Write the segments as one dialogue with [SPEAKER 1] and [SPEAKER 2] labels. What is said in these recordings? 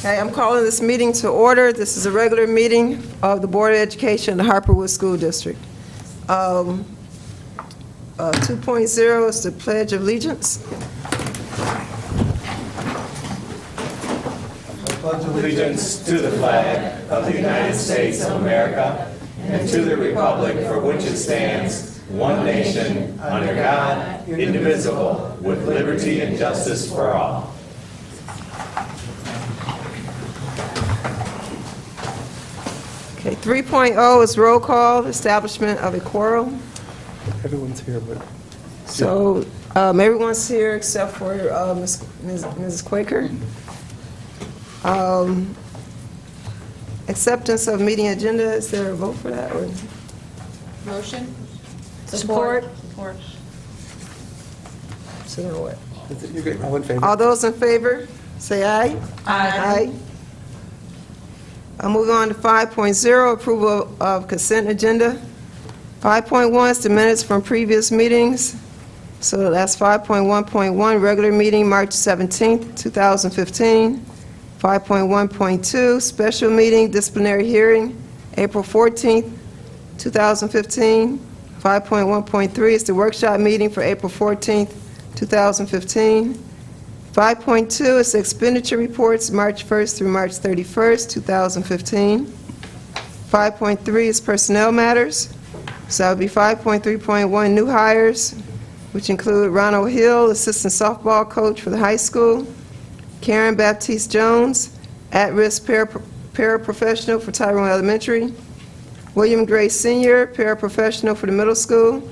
[SPEAKER 1] Okay, I'm calling this meeting to order. This is a regular meeting of the Board of Education of the Harperwood School District. 2.0 is the Pledge of Allegiance.
[SPEAKER 2] Pledge allegiance to the flag of the United States of America and to the republic for which it stands, one nation, under God, indivisible, with liberty and justice for all.
[SPEAKER 1] Okay, 3.0 is roll call, establishment of a quorum.
[SPEAKER 3] Everyone's here, but
[SPEAKER 1] So everyone's here except for Mrs. Quaker. Acceptance of meeting agenda, is there a vote for that? Or
[SPEAKER 4] Motion?
[SPEAKER 1] Support.
[SPEAKER 4] Support.
[SPEAKER 1] so then what?
[SPEAKER 3] is it, you're great. All in favor?
[SPEAKER 1] All those in favor, say aye.
[SPEAKER 4] Aye.
[SPEAKER 1] I'll move on to 5.0, approval of consent agenda. 5.1 is the minutes from previous meetings. So that's 5.1.1, regular meeting, March 17th, 2015. 5.1.2, special meeting, disciplinary hearing, April 14th, 2015. 5.1.3 is the workshop meeting for April 14th, 2015. 5.2 is the expenditure reports, March 1st through March 31st, 2015. 5.3 is personnel matters. So that would be 5.3.1, new hires, which include Ronald Hill, assistant softball coach for the high school. Karen Baptiste Jones, at-risk paraprofessional for Tyrone Elementary. William Gray Sr., paraprofessional for the middle school.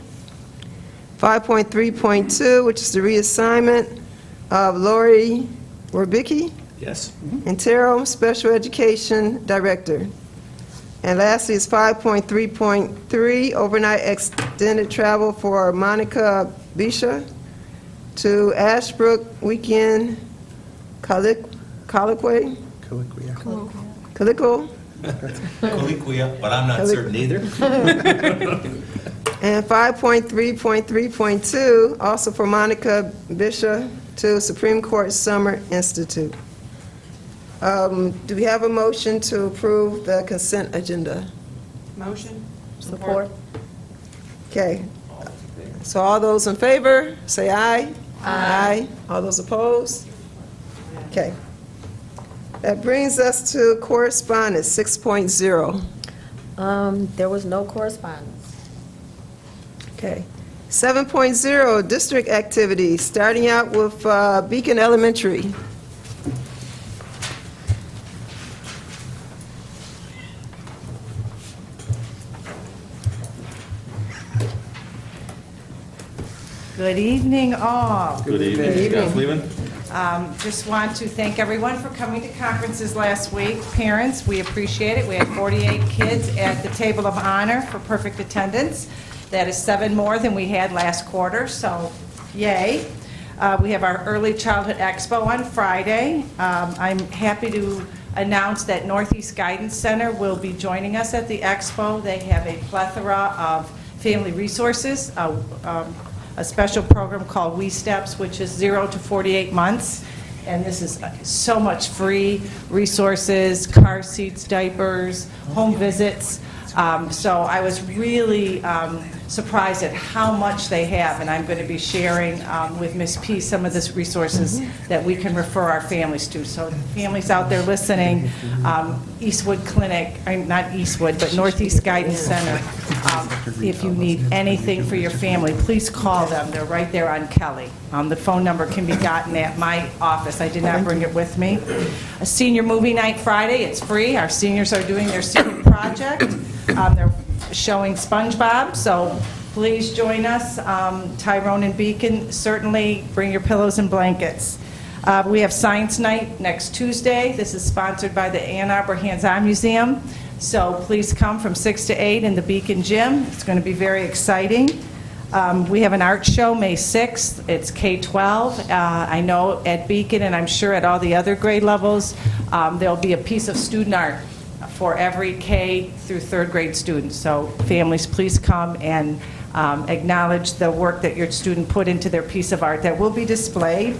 [SPEAKER 1] 5.3.2, which is the reassignment of Lori Werbicki,
[SPEAKER 2] Yes.
[SPEAKER 1] interim special education director. And lastly is 5.3.3, overnight extended travel for Monica Bisha to Ashbrook Weekend Colloquy, Calico,
[SPEAKER 5] Colloquia, but I'm not certain either.
[SPEAKER 1] and 5.3.3.2, also for Monica Bisha to Supreme Court Summer Institute. Do we have a motion to approve the consent agenda?
[SPEAKER 4] Motion?
[SPEAKER 1] Support. Okay. So all those in favor, say aye. Aye. All those opposed? Okay. That brings us to correspondence, 6.0.
[SPEAKER 6] There was no correspondence.
[SPEAKER 1] Okay. 7.0, district activities, starting out with Beacon Elementary.
[SPEAKER 4] Good evening, all.
[SPEAKER 2] Good evening.
[SPEAKER 1] Good evening.
[SPEAKER 2] Ms. Lehman?
[SPEAKER 4] Just want to thank everyone for coming to conferences last week. Parents, we appreciate it. We had 48 kids at the table of honor for perfect attendance. That is 7 more than we had last quarter, so yay. We have our Early Childhood Expo on Friday. I'm happy to announce that Northeast Guidance Center will be joining us at the expo. They have a plethora of family resources, a special program called We Steps, which is 0 to 48 months. And this is so much free resources, car seats, diapers, home visits. So I was really surprised at how much they have, and I'm going to be sharing with Ms. P some of the resources that we can refer our families to. So families out there listening, Eastwood Clinic, not Eastwood, but Northeast Guidance Center, if you need anything for your family, please call them. They're right there on Kelly. The phone number can be gotten at my office. I did not bring it with me. A senior movie night Friday, it's free. Our seniors are doing their senior project. They're showing SpongeBob, so please join us. Tyrone and Beacon, certainly bring your pillows and blankets. We have Science Night next Tuesday. This is sponsored by the Ann Arbor Hands-On Museum. So please come from 6 to 8 in the Beacon Gym. It's going to be very exciting. We have an art show May 6th. It's K-12. I know at Beacon, and I'm sure at all the other grade levels, there'll be a piece of student art for every K through 3rd grade student. So families, please come and acknowledge the work that your student put into their piece of art that will be displayed.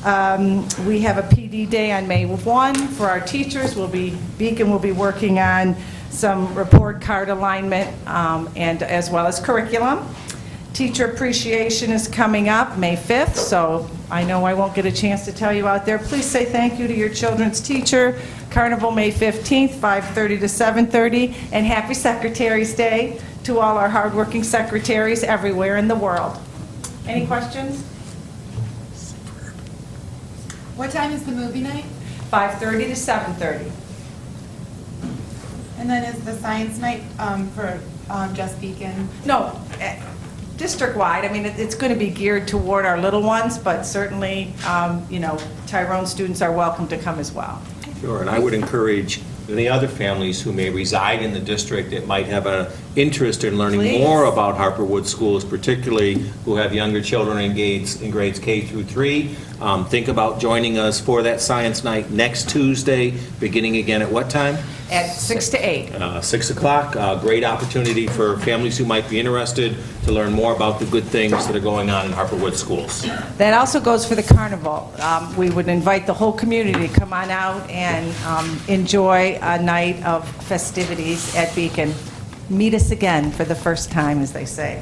[SPEAKER 4] We have a PD day on May 1 for our teachers. Beacon will be working on some report card alignment and as well as curriculum. Teacher appreciation is coming up May 5th, so I know I won't get a chance to tell you out there. Please say thank you to your children's teacher. Carnival May 15th, 5:30 to 7:30, and happy Secretary's Day to all our hardworking secretaries everywhere in the world. Any questions?
[SPEAKER 7] What time is the movie night?
[SPEAKER 4] 5:30 to 7:30.
[SPEAKER 7] And then is the science night for just Beacon?
[SPEAKER 4] No, district-wide, I mean, it's going to be geared toward our little ones, but certainly, Tyrone students are welcome to come as well.
[SPEAKER 5] Sure, and I would encourage any other families who may reside in the district that might have an interest in learning
[SPEAKER 4] Please.
[SPEAKER 5] more about Harperwood Schools, particularly who have younger children in grades K through 3. Think about joining us for that science night next Tuesday, beginning again at what time?
[SPEAKER 4] At 6 to 8.
[SPEAKER 5] 6 o'clock. Great opportunity for families who might be interested to learn more about the good things that are going on in Harperwood Schools.
[SPEAKER 4] That also goes for the carnival. We would invite the whole community to come on out and enjoy a night of festivities at Beacon. Meet us again for the first time, as they say.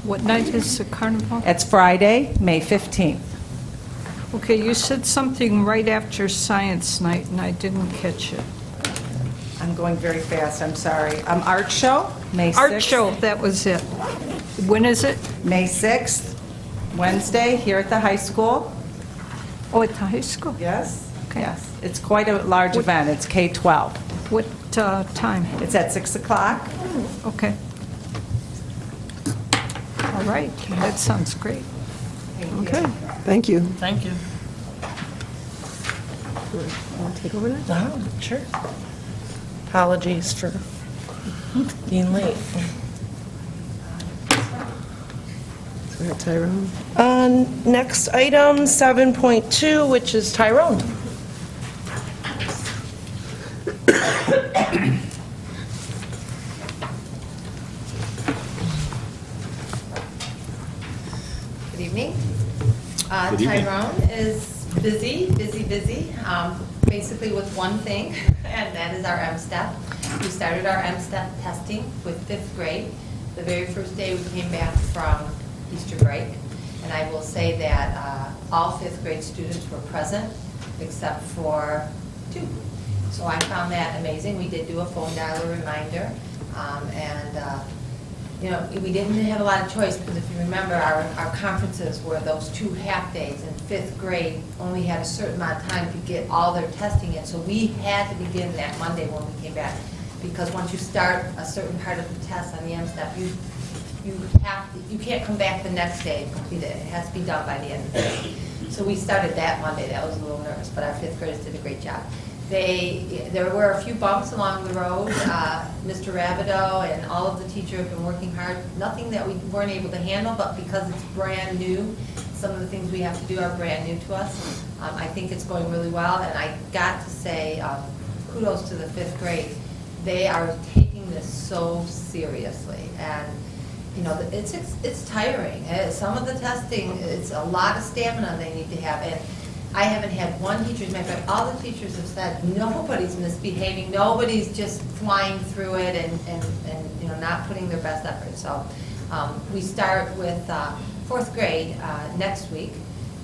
[SPEAKER 8] What night is the carnival?
[SPEAKER 4] It's Friday, May 15th.
[SPEAKER 8] Okay, you said something right after science night, and I didn't catch it.
[SPEAKER 4] I'm going very fast, I'm sorry. Art show, May 6th.
[SPEAKER 8] Art show, that was it. When is it?
[SPEAKER 4] May 6th, Wednesday, here at the high school.
[SPEAKER 8] Oh, at the high school?
[SPEAKER 4] Yes?
[SPEAKER 8] Okay.
[SPEAKER 4] Yes. It's quite a large event. It's K-12.
[SPEAKER 8] What time?
[SPEAKER 4] It's at 6 o'clock.
[SPEAKER 8] Okay. All right, that sounds great.
[SPEAKER 1] Okay, thank you.
[SPEAKER 9] Thank you.
[SPEAKER 1] Want to take over now?
[SPEAKER 9] Oh, sure. Apologies for being late.
[SPEAKER 1] So we have Tyrone.
[SPEAKER 9] Next item, 7.2, which is Tyrone.
[SPEAKER 6] Good evening.
[SPEAKER 5] Good evening.
[SPEAKER 6] Tyrone is busy, basically with one thing, and that is our M-STEP. We started our M-STEP testing with 5th grade. The very first day we came back from Easter break, and I will say that all 5th grade students were present except for 2. So I found that amazing. We did do a phone dialer reminder, we didn't have a lot of choice, because if you remember, our conferences were those 2 half-days, and 5th grade only had a certain amount of time to get all their testing in. So we had to begin that Monday when we came back, because once you start a certain part of the test on the M-STEP, you can't come back the next day and complete it. It has to be done by the end of the day. So we started that Monday. That was a little nervous, but our 5th graders did a great job. There were a few bumps along the road. Mr. Rabideau and all of the teachers have been working hard. Nothing that we weren't able to handle, but because it's brand new, some of the things we have to do are brand new to us. I think it's going really well, and I got to say kudos to the 5th grade. They are taking this so seriously, and it's tiring. Some of the testing, it's a lot of stamina they need to have, and I haven't had one teacher, as a matter of fact, all the teachers have said nobody's misbehaving, nobody's just flying through it and not putting their best effort. So we start with 4th grade next week,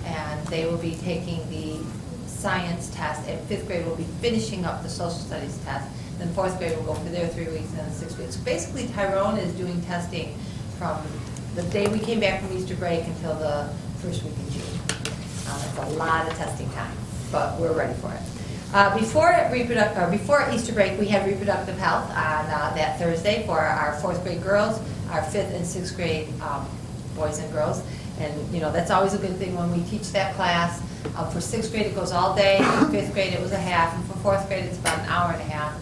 [SPEAKER 6] and they will be taking the science test, and 5th grade will be finishing up the social studies test. Then 4th grade will go for their 3 weeks, and then 6th grade. So basically, Tyrone is doing testing from the day we came back from Easter break until the first week in June. It's a lot of testing time, but we're ready for it. Before Easter break, we had reproductive health on that Thursday for our 4th grade girls, our 5th and 6th grade boys and girls. And, that's always a good thing when we teach that class. For 6th grade, it goes all day. For 5th grade, it was a half. And for 4th grade, it's about an hour and a half.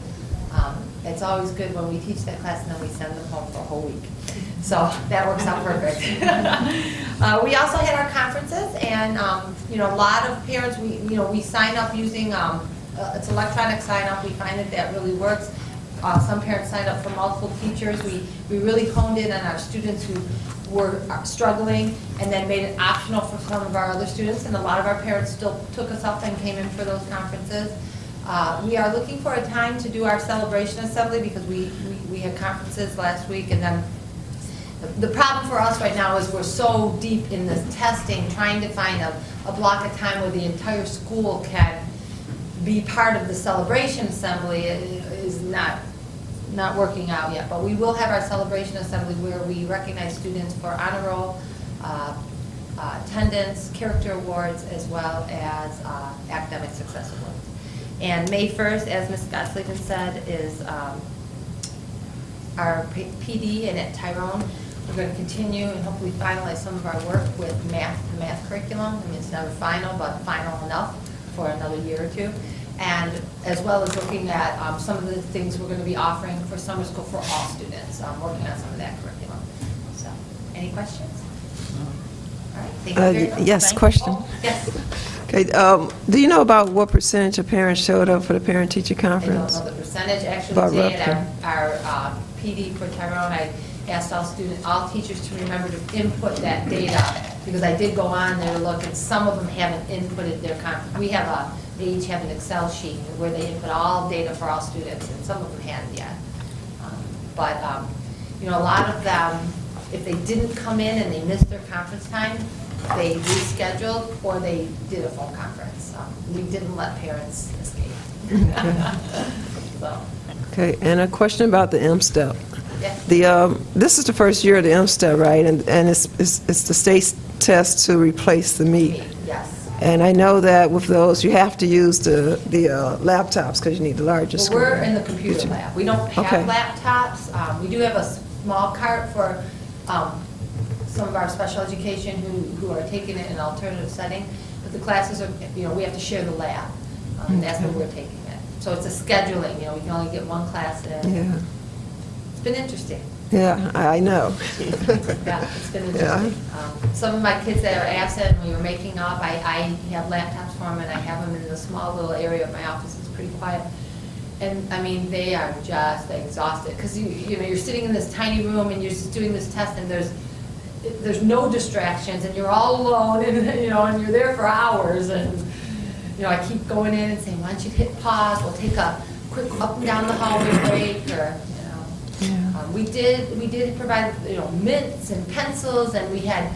[SPEAKER 6] It's always good when we teach that class and then we send them home for a whole week. So that works out perfect. We also had our conferences, and a lot of parents, we sign up using it's electronic sign up. We find that really works. Some parents signed up for multiple teachers. We really honed in on our students who were struggling and then made it optional for some of our other students. And a lot of our parents still took us up and came in for those conferences. We are looking for a time to do our celebration assembly because we had conferences last week, and then the problem for us right now is we're so deep in this testing, trying to find a block of time where the entire school can be part of the celebration assembly is not working out yet. But we will have our celebration assembly where we recognize students for honor roll, attendance, character awards, as well as academic success awards. And May 1st, as Ms. Gottsleben said, is our PD, and at Tyrone, we're going to continue and hopefully finalize some of our work with the math curriculum. I mean, it's never final, but final enough for another year or two. And as well as looking at some of the things we're going to be offering for summer school for all students, working on some of that curriculum. So, any questions? All right, thank you very much.
[SPEAKER 1] Yes,
[SPEAKER 6] Thank you.
[SPEAKER 1] question.
[SPEAKER 6] Yes.
[SPEAKER 1] Okay, do you know about what percentage of parents showed up for the parent-teacher
[SPEAKER 6] I don't
[SPEAKER 1] conference?
[SPEAKER 6] know the percentage. Actually,
[SPEAKER 1] About
[SPEAKER 6] today
[SPEAKER 1] roughly.
[SPEAKER 6] at our PD for Tyrone, I asked all teachers to remember to input that data, because I did go on there to look, and some of them haven't inputted their conference. They each have an Excel sheet where they input all data for all students, and some of them hadn't yet. But a lot of them, if they didn't come in and they missed their conference time, they rescheduled or they did a phone conference. We didn't let parents escape. So,
[SPEAKER 1] Okay, and a question about the M-STEP.
[SPEAKER 6] yeah.
[SPEAKER 1] This is the first year of the M-STEP, right? And it's the state's test to replace the MEET.
[SPEAKER 6] Yes.
[SPEAKER 1] And I know that with those, you have to use the laptops because you need the largest
[SPEAKER 6] Well,
[SPEAKER 1] screen.
[SPEAKER 6] we're in the computer lab. We don't have
[SPEAKER 1] Okay.
[SPEAKER 6] laptops. We do have a small cart for some of our special education who are taking it in an alternative setting. But the classes are, we have to share the lab. That's where we're taking it. So it's a scheduling, we can only get one class in.
[SPEAKER 1] Yeah,
[SPEAKER 6] It's been interesting.
[SPEAKER 1] yeah, I know.
[SPEAKER 6] Yeah, it's been interesting. Some of my kids that are absent, we were making up, I have laptops for them, and I have them in the small little area of my office. It's pretty quiet. And, I mean, they are just exhausted, because you're sitting in this tiny room, and you're just doing this test, and there's no distractions, and you're all alone, and, and you're there for hours, and, I keep going in and saying, why don't you hit pause, we'll take a quick up and down the hallway break, or, we did provide, mints and pencils, and we had,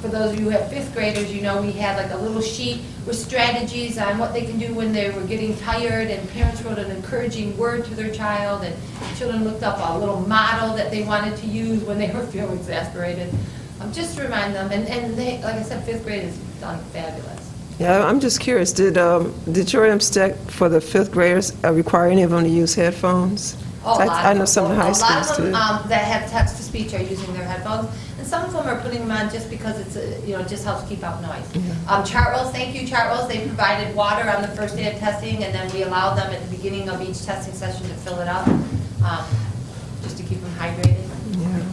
[SPEAKER 6] for those of you who have fifth graders, we had like a little sheet with strategies on what they can do when they were getting tired, and parents wrote an encouraging word to their child, and children looked up a little model that they wanted to use when they were feeling exasperated, just to remind them, and they, like I said, fifth grade has done fabulous.
[SPEAKER 1] Yeah, I'm just curious, did your M-STEP for the fifth graders require any of them to use headphones?
[SPEAKER 6] Oh, a lot
[SPEAKER 1] I know some of the high
[SPEAKER 6] A lot
[SPEAKER 1] schools
[SPEAKER 6] of them
[SPEAKER 1] too.
[SPEAKER 6] that have text-to-speech are using their headphones, and some of them are putting them on just because it's, it just helps keep out noise. Chartwells, thank you, Chartwells. They provided water on the first day of testing, and then we allowed them at the beginning of each testing session to fill it up, just to keep them hydrated.
[SPEAKER 1] Yeah.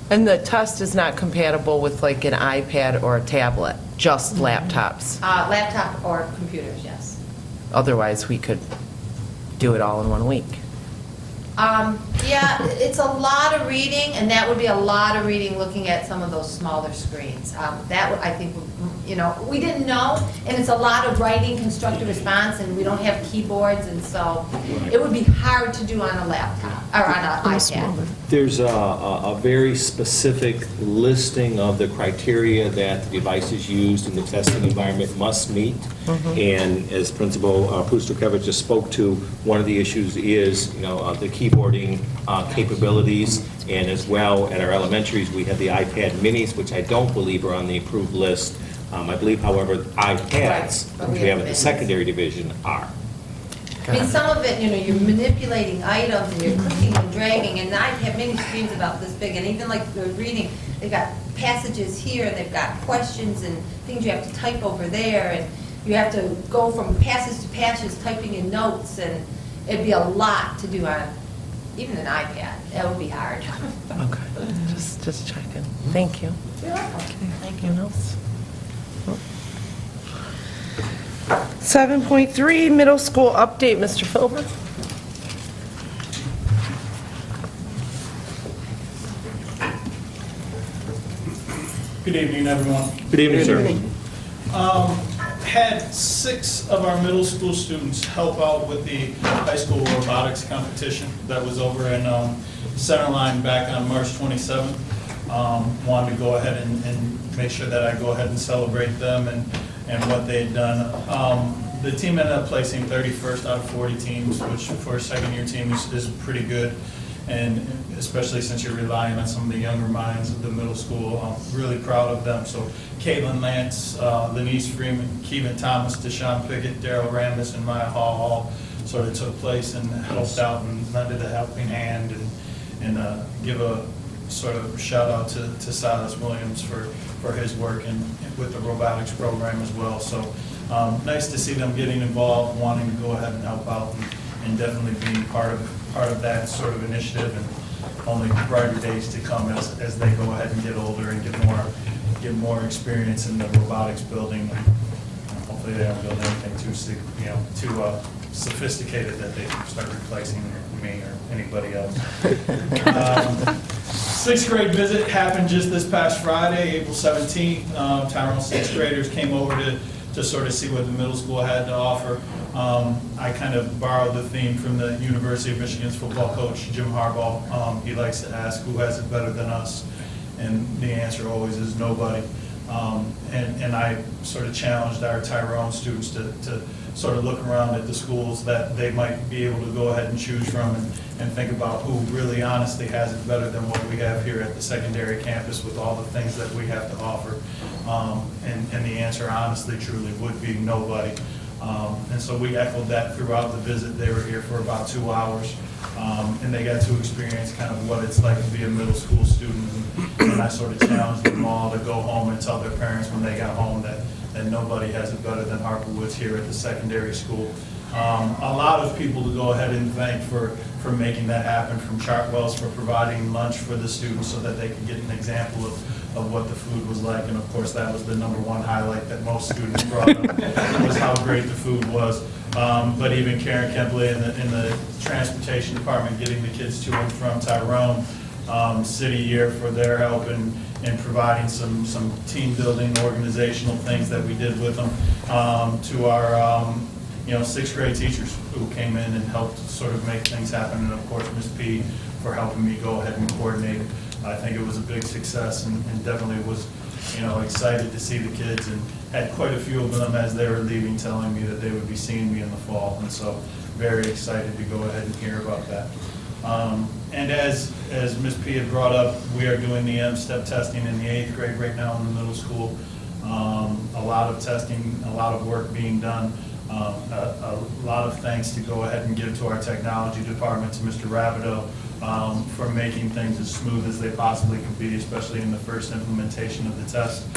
[SPEAKER 9] And the test is not compatible with like an iPad or a tablet, just laptops.
[SPEAKER 6] Laptop or computers, yes.
[SPEAKER 9] Otherwise, we could do it all in 1 week.
[SPEAKER 6] Yeah, it's a lot of reading, and that would be a lot of reading looking at some of those smaller screens. That would, I think, we didn't know, and it's a lot of writing, constructive response, and we don't have keyboards, and so it would be hard to do on a laptop, or on an iPad.
[SPEAKER 5] There's a very specific listing of the criteria that the devices used in the testing environment must meet. And as Principal Pusterkevich just spoke to, one of the issues is, the keyboarding capabilities, and as well at our elementaries, we have the iPad minis, which I don't believe are on the approved list. I believe, however, iPads,
[SPEAKER 6] Right.
[SPEAKER 5] which we have at the secondary division, are.
[SPEAKER 6] I mean, some of it, you're manipulating items, and you're clicking and dragging, and I have many screens about this big, and even like the reading, they've got passages here, and they've got questions and things you have to type over there, and you have to go from passage to passage, typing in notes, and it'd be a lot to do on even an iPad. That would be hard.
[SPEAKER 9] Okay, just checking. Thank you.
[SPEAKER 6] You're welcome.
[SPEAKER 9] Thank you. Anyone else? 7.3, middle school update, Mr. Philbin.
[SPEAKER 10] Good evening, everyone.
[SPEAKER 5] Good evening, sir.
[SPEAKER 10] Had 6 of our middle school students help out with the high school robotics competition that was over in Centerline back on March 27th. Wanted to go ahead and make sure that I go ahead and celebrate them and what they had done. The team ended up placing 31st out of 40 teams, which for a second-year team is pretty good. And especially since you're relying on some of the younger minds of the middle school, I'm really proud of them. So Caitlin Lance, Lenise Freeman, Keevan Thomas, Deshaun Pickett, Daryl Rambis, and Maya Hall all sort of took place and helped out and lended a helping hand and give a sort of shout out to Silas Williams for his work and with the robotics program as well. So nice to see them getting involved, wanting to go ahead and help out and definitely being part of that sort of initiative, and only brighter days to come as they go ahead and get older and get more experience in the robotics building. And hopefully they don't build anything too sophisticated that they start replacing me or anybody else. Sixth grade visit happened just this past Friday, April 17th. Tyrone sixth graders came over to sort of see what the middle school had to offer. I kind of borrowed the theme from the University of Michigan's football coach, Jim Harbaugh. He likes to ask, who has it better than us? And the answer always is nobody. And I sort of challenged our Tyrone students to sort of look around at the schools that they might be able to go ahead and choose from and think about who really honestly has it better than what we have here at the secondary campus with all the things that we have to offer. And the answer honestly, truly would be nobody. And so we echoed that throughout the visit. They were here for about 2 hours, and they got to experience kind of what it's like to be a middle school student. And I sort of challenged them all to go home and tell their parents when they got home that nobody has it better than Harper Woods here at the secondary school. A lot of people to go ahead and thank for making that happen, from Chartwell's for providing lunch for the students so that they could get an example of what the food was like. And of course, that was the #1 highlight that most students brought up, was how great the food was. But even Karen Kempley in the transportation department, getting the kids to and from Tyrone, City Year for their help in providing some team building organizational things that we did with them, to our sixth grade teachers who came in and helped sort of make things happen, and of course Ms. P for helping me go ahead and coordinate. I think it was a big success, and definitely was excited to see the kids, and had quite a few of them as they were leaving telling me that they would be seeing me in the fall, and so very excited to go ahead and hear about that. And as Ms. P had brought up, we are doing the M-STEP testing in the 8th grade right now in the middle school. A lot of testing, a lot of work being done. A lot of thanks to go ahead and give to our technology department, to Mr. Rabideau, for making things as smooth as they possibly could be, especially in the first implementation of the test.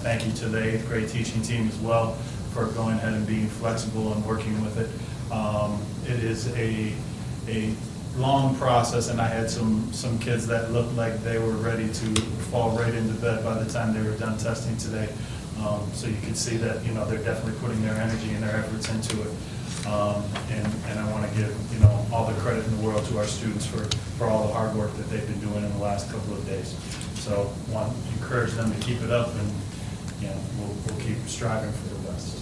[SPEAKER 10] Thank you to the 8th grade teaching team as well for going ahead and being flexible and working with it. It is a long process, and I had some kids that looked like they were ready to fall right into bed by the time they were done testing today. So you can see that they're definitely putting their energy and their efforts into it. And I want to give all the credit in the world to our students for all the hard work that they've been doing in the last couple of days. So want to encourage them to keep it up, and we'll keep striving for the best.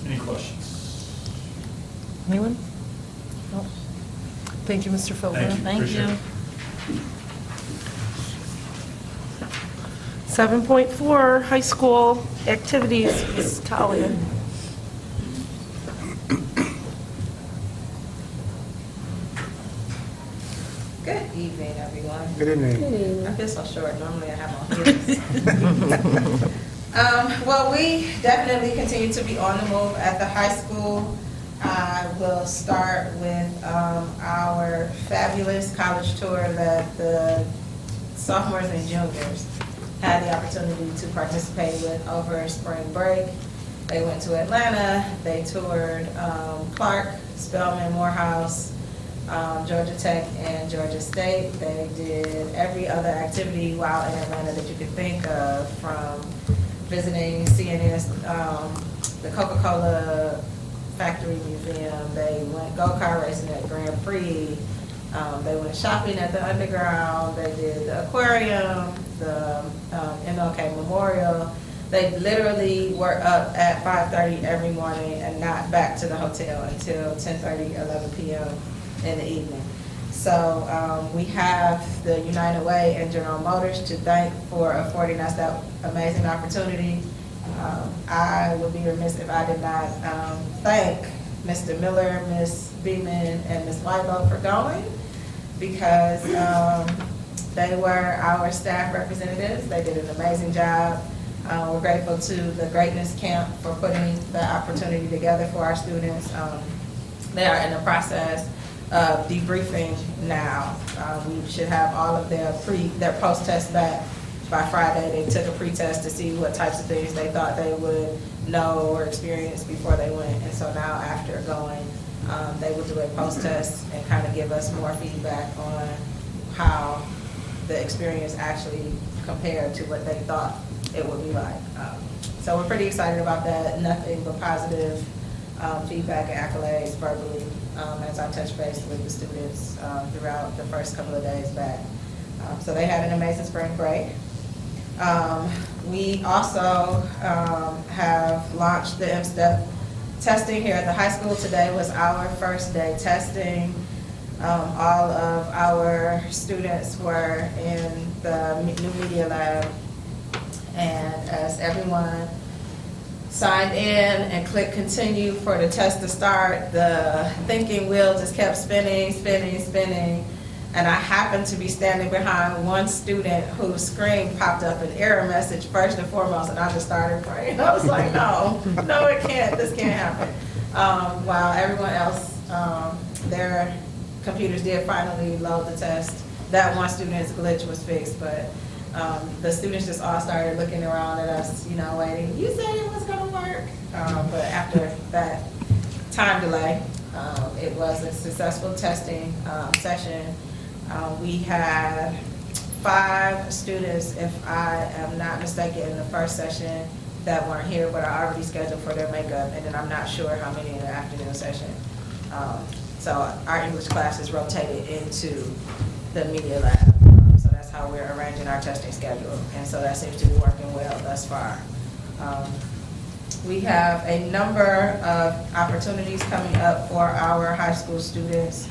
[SPEAKER 10] Any questions?
[SPEAKER 9] Anyone? No. Thank you, Mr. Philbin.
[SPEAKER 10] Thank you. Appreciate it.
[SPEAKER 11] 7.4, high school activities, Ms. Collier.
[SPEAKER 12] Good evening, everyone.
[SPEAKER 3] Good evening.
[SPEAKER 12] I feel so short. Normally I have all heels. Well, we definitely continue to be on the move at the high school. I will start with our fabulous college tour that the sophomores and juniors had the opportunity to participate with over spring break. They went to Atlanta, they toured Clark, Spelman, Morehouse, Georgia Tech, and Georgia State. They did every other activity while in Atlanta that you could think of, from visiting CNS, the Coca-Cola Factory Museum. They went go-kart racing at Grand Prix. They went shopping at the Underground. They did the aquarium, the MLK Memorial, they literally were up at 5:30 every morning and not back to the hotel until 10:30, 11 p.m. in the evening. So we have the United Way and General Motors to thank for affording us that amazing opportunity. I would be remiss if I did not thank Mr. Miller, Ms. Beeman, and Ms. Whitebow for going, because they were our staff representatives. They did an amazing job. We're grateful to the Greatness Camp for putting the opportunity together for our students. They are in the process of debriefing now. We should have all of their post-test back by Friday. They took a pre-test to see what types of things they thought they would know or experience before they went. And so now after going, they will do a post-test and kind of give us more feedback on how the experience actually compared to what they thought it would be like. So we're pretty excited about that. Nothing but positive feedback and accolades verbally as I touch base with the students throughout the first couple of days back. So they had an amazing spring break. We also have launched the M-STEP testing here at the high school. Today was our first day testing. All of our students were in the new media lab, and as everyone signed in and clicked continue for the test to start, the thinking wheel just kept spinning, and I happened to be standing behind one student whose screen popped up an error message first and foremost, and I just started praying. I was like, no, it can't, this can't happen. While everyone else, their computers did finally load the test. That one student's glitch was fixed, but the students just all started looking around at us, waiting. You said it was gonna work. But after that time delay, it was a successful testing session. We had 5 students, if I am not mistaken, in the first session that weren't here but are already scheduled for their makeup, and then I'm not sure how many in the afternoon session. So our English class is rotated into the media lab. So that's how we're arranging our testing schedule. And so that seems to be working well thus far. We have a number of opportunities coming up for our high school students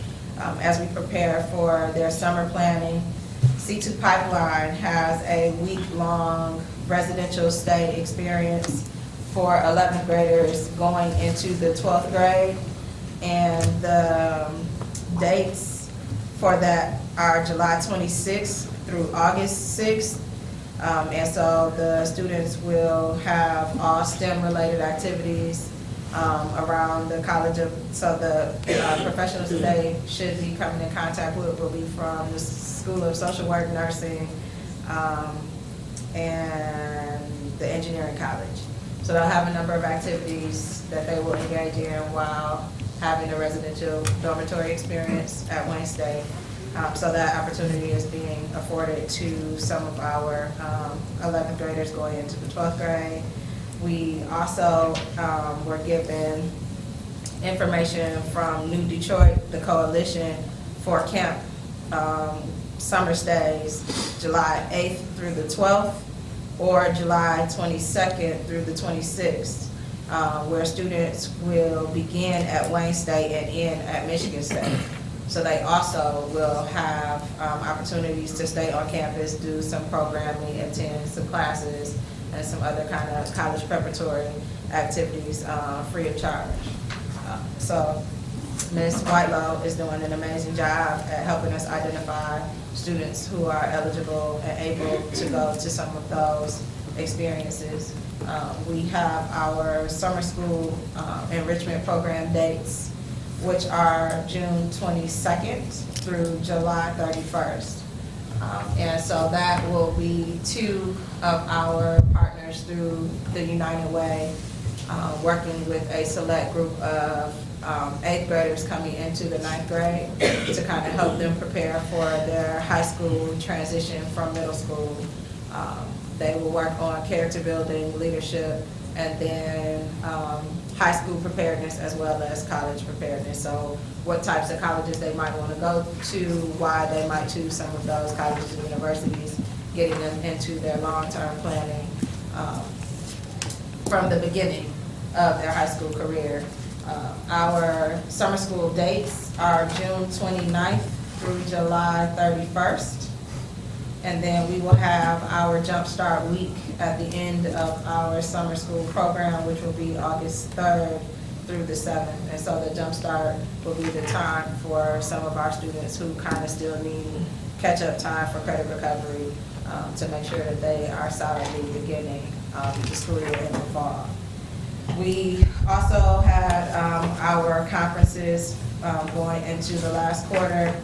[SPEAKER 12] as we prepare for their summer planning. C2 Pipeline has a week-long residential stay experience for 11th graders going into the 12th grade. And the dates for that are July 26th through August 6th. And so the students will have all STEM-related activities around the college of, so the professionals that they should be coming in contact with will be from the School of Social Work, Nursing, and the Engineering College. So they'll have a number of activities that they will engage in while having a residential dormitory experience at Wayne State. So that opportunity is being afforded to some of our 11th graders going into the 12th grade. We also were given information from New Detroit, the coalition, for camp summer stays, July 8th through the 12th, or July 22nd through the 26th. Where students will begin at Wayne State and end at Michigan State. So they also will have opportunities to stay on campus, do some programming, attend some classes, and some other kind of college preparatory activities free of charge. So Ms. Whitelow is doing an amazing job at helping us identify students who are eligible and able to go to some of those experiences. We have our summer school enrichment program dates, which are June 22nd through July 31st. And so that will be 2 of our partners through the United Way, working with a select group of 8th graders coming into the 9th grade to kind of help them prepare for their high school transition from middle school. They will work on character building, leadership, and then high school preparedness as well as college preparedness. So what types of colleges they might want to go to, why they might choose some of those colleges and universities, getting them into their long-term planning from the beginning of their high school career. Our summer school dates are June 29th through July 31st. And then we will have our Jumpstart Week at the end of our summer school program, which will be August 3rd through the 7th. And so the Jumpstart will be the time for some of our students who kind of still need catch-up time for credit recovery to make sure that they are solidly beginning the school year in the fall. We also had our conferences going into the last quarter.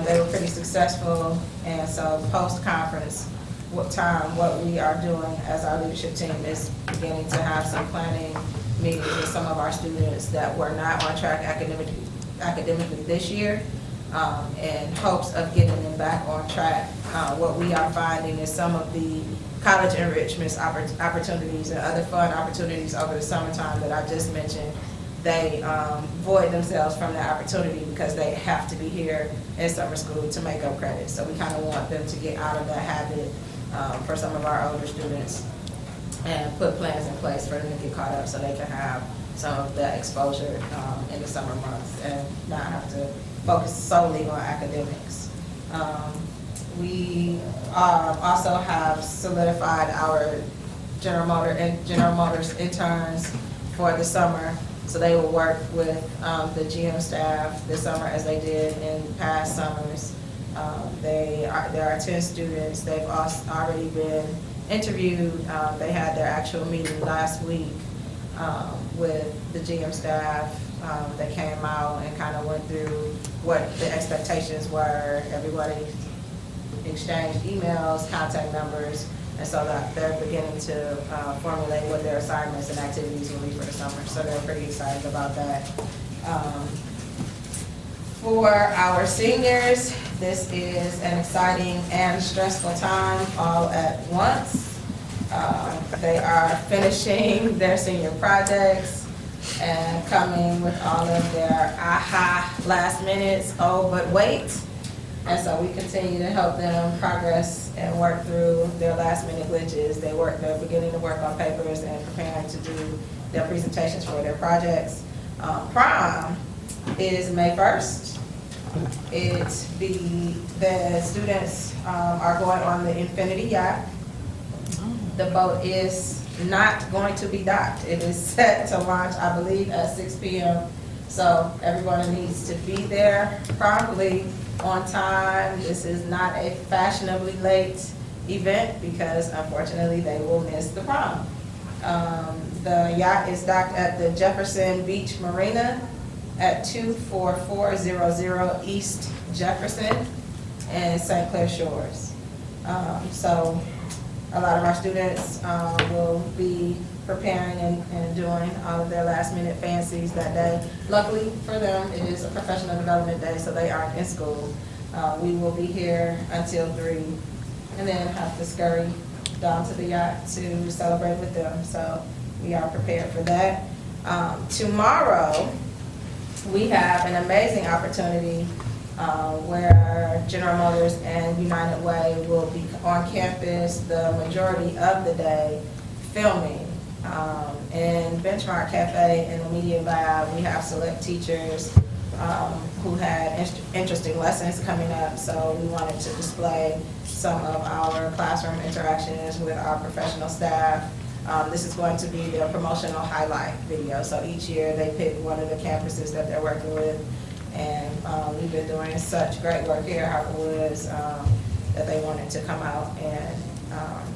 [SPEAKER 12] They were pretty successful, and so post-conference what we are doing as our leadership team is beginning to have some planning meetings with some of our students that were not on track academically this year, in hopes of getting them back on track. What we are finding is some of the college enrichment opportunities and other fun opportunities over the summertime that I just mentioned, they void themselves from that opportunity because they have to be here in summer school to make up credit. So we kind of want them to get out of that habit for some of our older students and put plans in place for them to get caught up so they can have some of that exposure in the summer months and not have to focus solely on academics. We also have solidified our General Motors interns for the summer. So they will work with the GM staff this summer as they did in past summers. There are 10 students. They've already been interviewed. They had their actual meeting last week with the GM staff. They came out and kind of went through what the expectations were. Everybody exchanged emails, contact numbers, and so that they're beginning to formulate what their assignments and activities will be for the summer. So they're pretty excited about that. For our seniors, this is an exciting and stressful time all at once. They are finishing their senior projects and coming with all of their aha last minutes, oh, but wait. And so we continue to help them progress and work through their last minute glitches. They're beginning to work on papers and preparing to do their presentations for their projects. Prom is May 1st. The students are going on the Infinity Yacht. The boat is not going to be docked. It is set to launch, I believe, at 6 p.m. So everyone needs to be there promptly on time. This is not a fashionably late event because unfortunately they will miss the prom. The yacht is docked at the Jefferson Beach Marina at 24400 East Jefferson and St. Clair Shores. So a lot of our students will be preparing and doing all of their last minute fancies that day. Luckily for them, it is a professional development day, so they aren't in school. We will be here until 3 and then have to scurry down to the yacht to celebrate with them. So we are prepared for that. Tomorrow, we have an amazing opportunity where General Motors and United Way will be on campus the majority of the day filming. In Benchmark Cafe and the Media Lab, we have select teachers who had interesting lessons coming up, so we wanted to display some of our classroom interactions with our professional staff. This is going to be their promotional highlight video, so each year they pick one of the campuses that they're working with, and we've been doing such great work here at Harper Woods that they wanted to come out and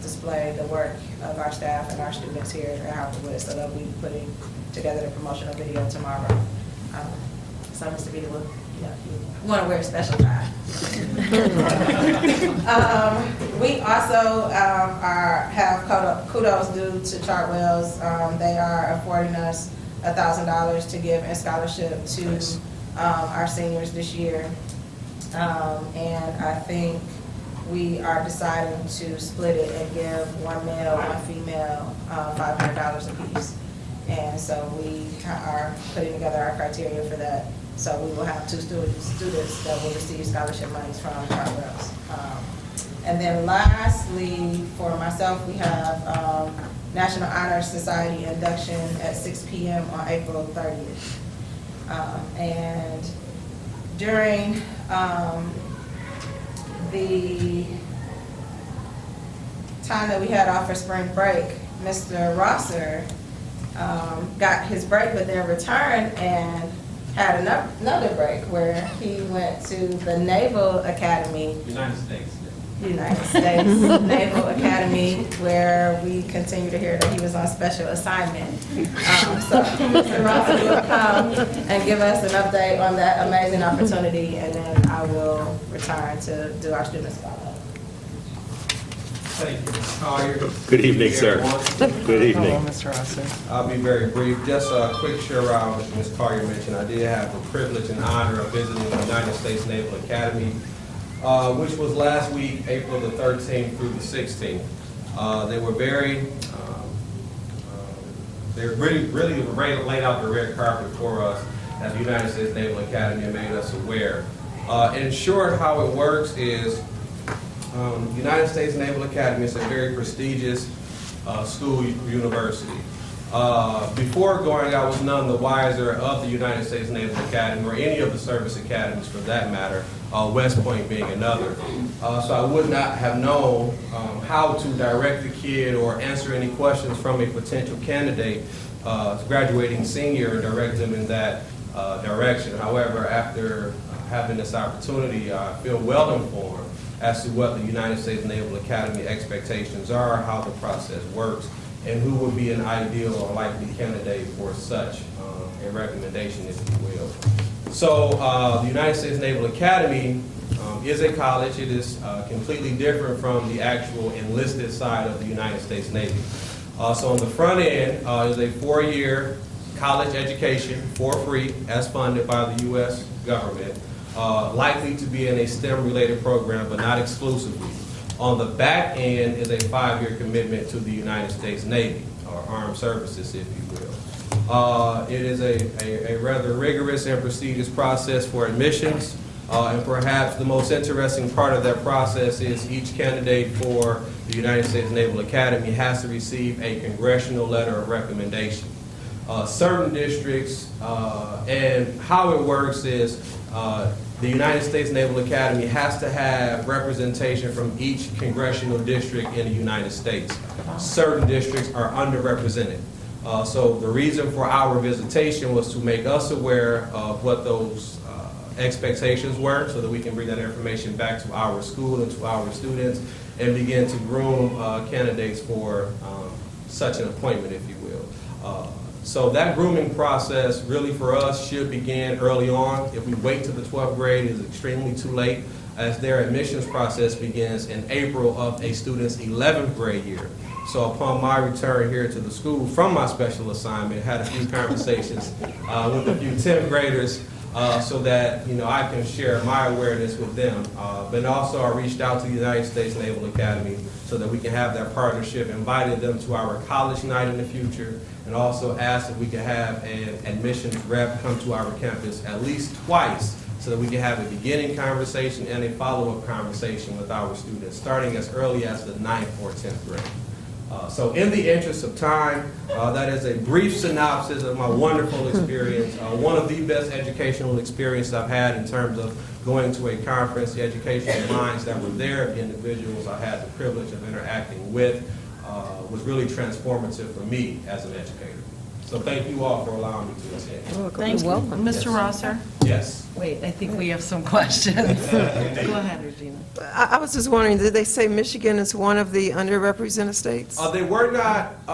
[SPEAKER 12] display the work of our staff and our students here at Harper Woods, so they'll be putting together the promotional video tomorrow. So Mr. Vita, you want to wear a special tie. We also have kudos due to Chartwells. They are affording us $1,000 to give in scholarship to our seniors this year. And I think we are deciding to split it and give one male, one female, $500 apiece. And so we are putting together our criteria for that. So we will have 2 students that will receive scholarship monies from Chartwells. And then lastly, for myself, we have National Honor Society induction at 6 p.m. on April 30th. And during the time that we had off for spring break, Mr. Rosser got his break, but then returned and had another break where he went to the Naval Academy. United States Naval Academy, where we continue to hear that he was on special assignment. So Mr. Rosser will come and give us an update on that amazing opportunity, and then I will return to do our students' follow-up.
[SPEAKER 13] Thank you, Ms. Collier.
[SPEAKER 5] Good evening, sir. Good evening.
[SPEAKER 3] Hello, Mr. Rosser.
[SPEAKER 13] I'll be very brief. Just a quick share around, as Ms. Collier mentioned, I did have the privilege and honor of visiting the United States Naval Academy, which was last week, April the 13th through the 16th. They were they really laid out the red carpet for us at the United States Naval Academy and made us aware. In short, how it works is United States Naval Academy is a very prestigious school university. Before going, I was none the wiser of the United States Naval Academy or any of the service academies for that matter, West Point being another. So I would not have known how to direct the kid or answer any questions from a potential candidate graduating senior and direct them in that direction. However, after having this opportunity, I feel well informed as to what the United States Naval Academy expectations are, how the process works, and who would be an ideal or likely candidate for such a recommendation, if you will. So the United States Naval Academy is a college. It is completely different from the actual enlisted side of the United States Navy. So on the front end is a 4-year college education for free as funded by the U.S. government. Likely to be in a STEM-related program, but not exclusively. On the back end is a 5-year commitment to the United States Navy, or Armed Services, if you will. It is a rather rigorous and prestigious process for admissions, and perhaps the most interesting part of that process is each candidate for the United States Naval Academy has to receive a congressional letter of recommendation. Certain districts, and how it works is the United States Naval Academy has to have representation from each congressional district in the United States. Certain districts are underrepresented. So the reason for our visitation was to make us aware of what those expectations were so that we can bring that information back to our school and to our students and begin to groom candidates for such an appointment, if you will. So that grooming process really for us should begin early on. If we wait to the 12th grade, it is extremely too late, as their admissions process begins in April of a student's 11th grade year. So upon my return here to the school from my special assignment, had a few conversations with a few 10th graders so that I can share my awareness with them. But also I reached out to the United States Naval Academy so that we can have that partnership, invited them to our college night in the future, and also asked if we could have an admissions rep come to our campus at least twice so that we can have a beginning conversation and a follow-up conversation with our students, starting as early as the 9th or 10th grade. So in the interest of time, that is a brief synopsis of my wonderful experience, one of the best educational experiences I've had in terms of going to a conference, the educational minds that were there, the individuals I had the privilege of interacting with, was really transformative for me as an educator. So thank you all for allowing me to attend.
[SPEAKER 9] Thank you. Mr. Rosser?
[SPEAKER 13] Yes.
[SPEAKER 9] Wait, I think we have some questions. Go ahead, Regina.
[SPEAKER 1] I was just wondering, did they say Michigan is one of the underrepresented states?
[SPEAKER 13] They were not,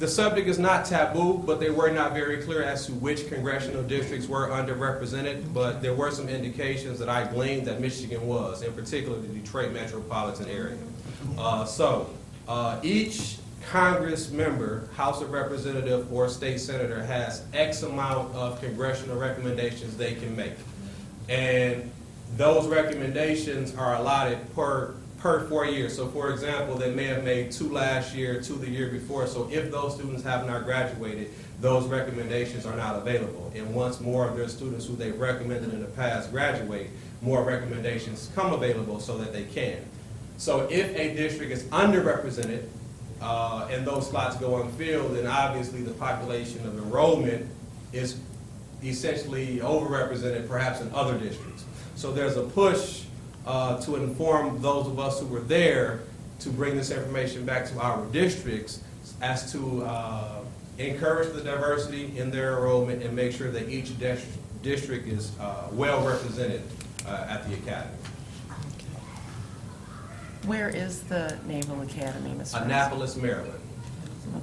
[SPEAKER 13] the subject is not taboo, but they were not very clear as to which congressional districts were underrepresented, but there were some indications that I gleaned that Michigan was, in particular the Detroit metropolitan area. Each Congress member, House of Representative, or state senator has X amount of congressional recommendations they can make. And those recommendations are allotted per 4 years. So for example, they may have made 2 last year, 2 the year before. So if those students have not graduated, those recommendations are not available. And once more of their students who they've recommended in the past graduate, more recommendations come available so that they can. So if a district is underrepresented and those slots go unfilled, then obviously the population of enrollment is essentially overrepresented perhaps in other districts. So there's a push to inform those of us who were there to bring this information back to our districts as to encourage the diversity in their enrollment and make sure that each district is well represented at the academy.
[SPEAKER 9] Where is the Naval Academy, Mr. Ross?
[SPEAKER 13] Annapolis, Maryland.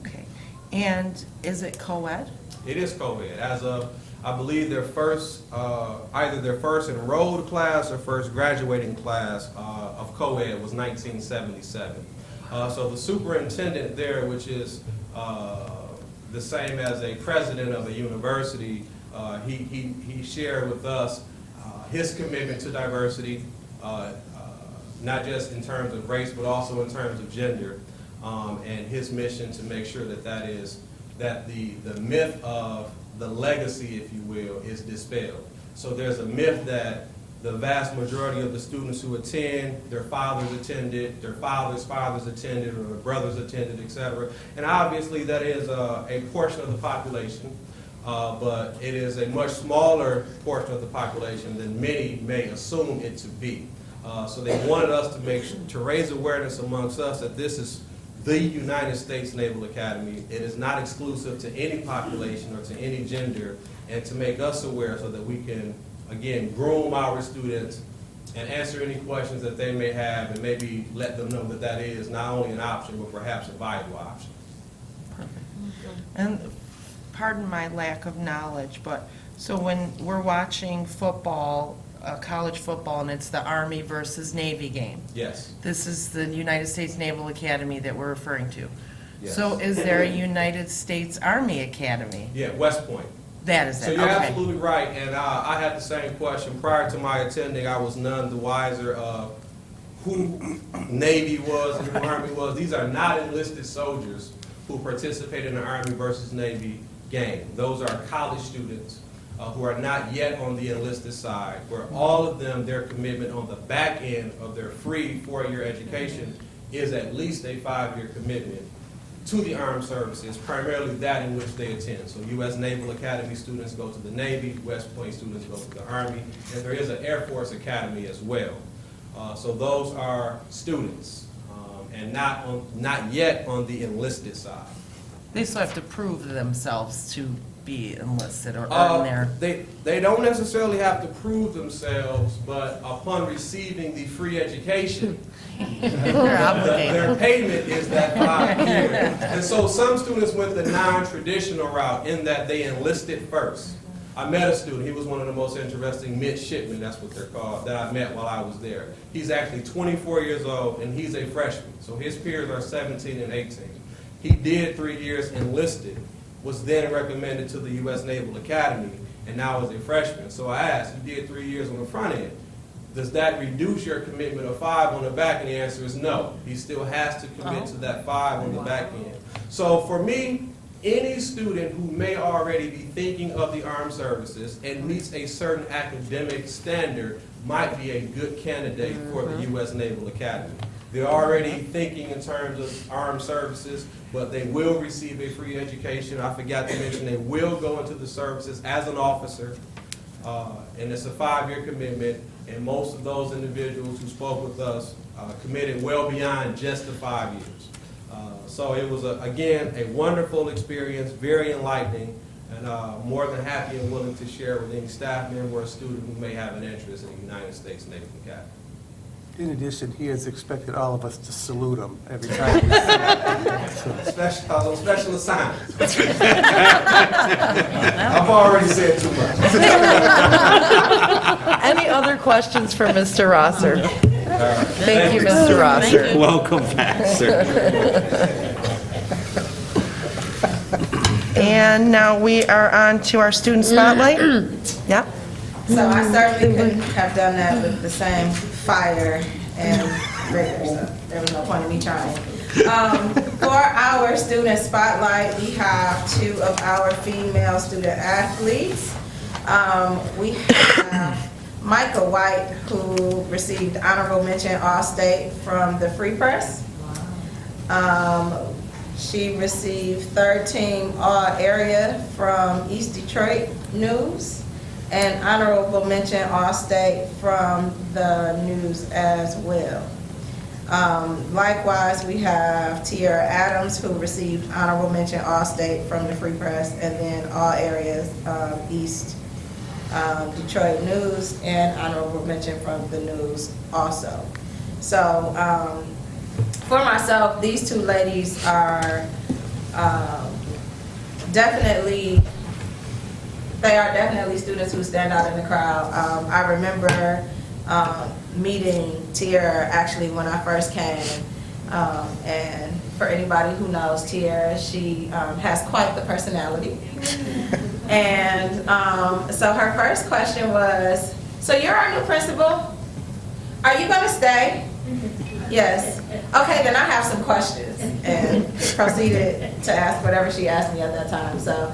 [SPEAKER 9] Okay. And is it co-ed?
[SPEAKER 13] It is co-ed. As of, I believe, their first, either their first enrolled class or first graduating class of co-ed was 1977. So the superintendent there, which is the same as a president of a university, he shared with us his commitment to diversity, not just in terms of race, but also in terms of gender, and his mission to make sure that the myth of the legacy, if you will, is dispelled. So there's a myth that the vast majority of the students who attend, their fathers attended, their fathers' fathers attended, or their brothers attended, et cetera. And obviously that is a portion of the population, but it is a much smaller portion of the population than many may assume it to be. So they wanted us to raise awareness amongst us that this is the United States Naval Academy. It is not exclusive to any population or to any gender, and to make us aware so that we can, again, groom our students and answer any questions that they may have, and maybe let them know that that is not only an option, but perhaps a viable option.
[SPEAKER 9] Perfect. And pardon my lack of knowledge, but so when we're watching football, college football, and it's the Army versus Navy game.
[SPEAKER 13] Yes.
[SPEAKER 9] This is the United States Naval Academy that we're referring to.
[SPEAKER 13] Yes.
[SPEAKER 9] So is there a United States Army Academy?
[SPEAKER 13] Yeah, West Point.
[SPEAKER 9] That is it,
[SPEAKER 13] So you're
[SPEAKER 9] okay.
[SPEAKER 13] absolutely right, and I had the same question. Prior to my attending, I was none the wiser of who Navy was and who Army was. These are not enlisted soldiers who participate in the Army versus Navy game. Those are college students who are not yet on the enlisted side, where all of them, their commitment on the back end of their free 4-year education is at least a 5-year commitment to the armed services, primarily that in which they attend. So U.S. Naval Academy students go to the Navy, West Point students go to the Army, and there is an Air Force Academy as well. So those are students, and not yet on the enlisted side.
[SPEAKER 9] They still have to prove themselves to be enlisted or earn their...
[SPEAKER 13] They don't necessarily have to prove themselves, but upon receiving the free education, their payment is that 5 years. And so some students went the non-traditional route in that they enlisted first. I met a student, he was one of the most interesting midshipmen, that's what they're called, that I met while I was there. He's actually 24 years old and he's a freshman, so his peers are 17 and 18. He did 3 years enlisted, was then recommended to the U.S. Naval Academy, and now is a freshman. So I asked, you did 3 years on the front end. Does that reduce your commitment of 5 on the back? And the answer is no. He still has to commit to that 5 on the back end. So for me, any student who may already be thinking of the armed services and meets a certain academic standard might be a good candidate for the U.S. Naval Academy. They're already thinking in terms of armed services, but they will receive a free education. I forgot to mention they will go into the services as an officer, and it's a 5-year commitment, and most of those individuals who spoke with us committed well beyond just the 5 years. So it was, again, a wonderful experience, very enlightening, and more than happy and willing to share with any staff member or student who may have an interest in the United States Naval Academy.
[SPEAKER 3] In addition, he has expected all of us to salute him every time.
[SPEAKER 13] Special assignments. I've already said too much.
[SPEAKER 9] Any other questions for Mr. Rosser? Thank you, Mr. Rosser.
[SPEAKER 5] Welcome back, sir.
[SPEAKER 9] And now we are on to our student spotlight. Yep.
[SPEAKER 12] So I certainly couldn't have done that with the same fire and rigor, so there was no point in me trying. For our student spotlight, we have 2 of our female student athletes. We have Micah White, who received honorable mention All-State from the Free Press. She received third team All-Area from East Detroit News, and honorable mention All-State from the News as well. Likewise, we have Tiara Adams, who received honorable mention All-State from the Free Press, and then All Areas East Detroit News, and honorable mention from the News also. So for myself, these two ladies are definitely students who stand out in the crowd. I remember meeting Tiara actually when I first came, and for anybody who knows Tiara, she has quite the personality. And so her first question was, so you're our new principal? Are you gonna stay? Yes. Okay, then I have some questions, and proceeded to ask whatever she asked me at that time. So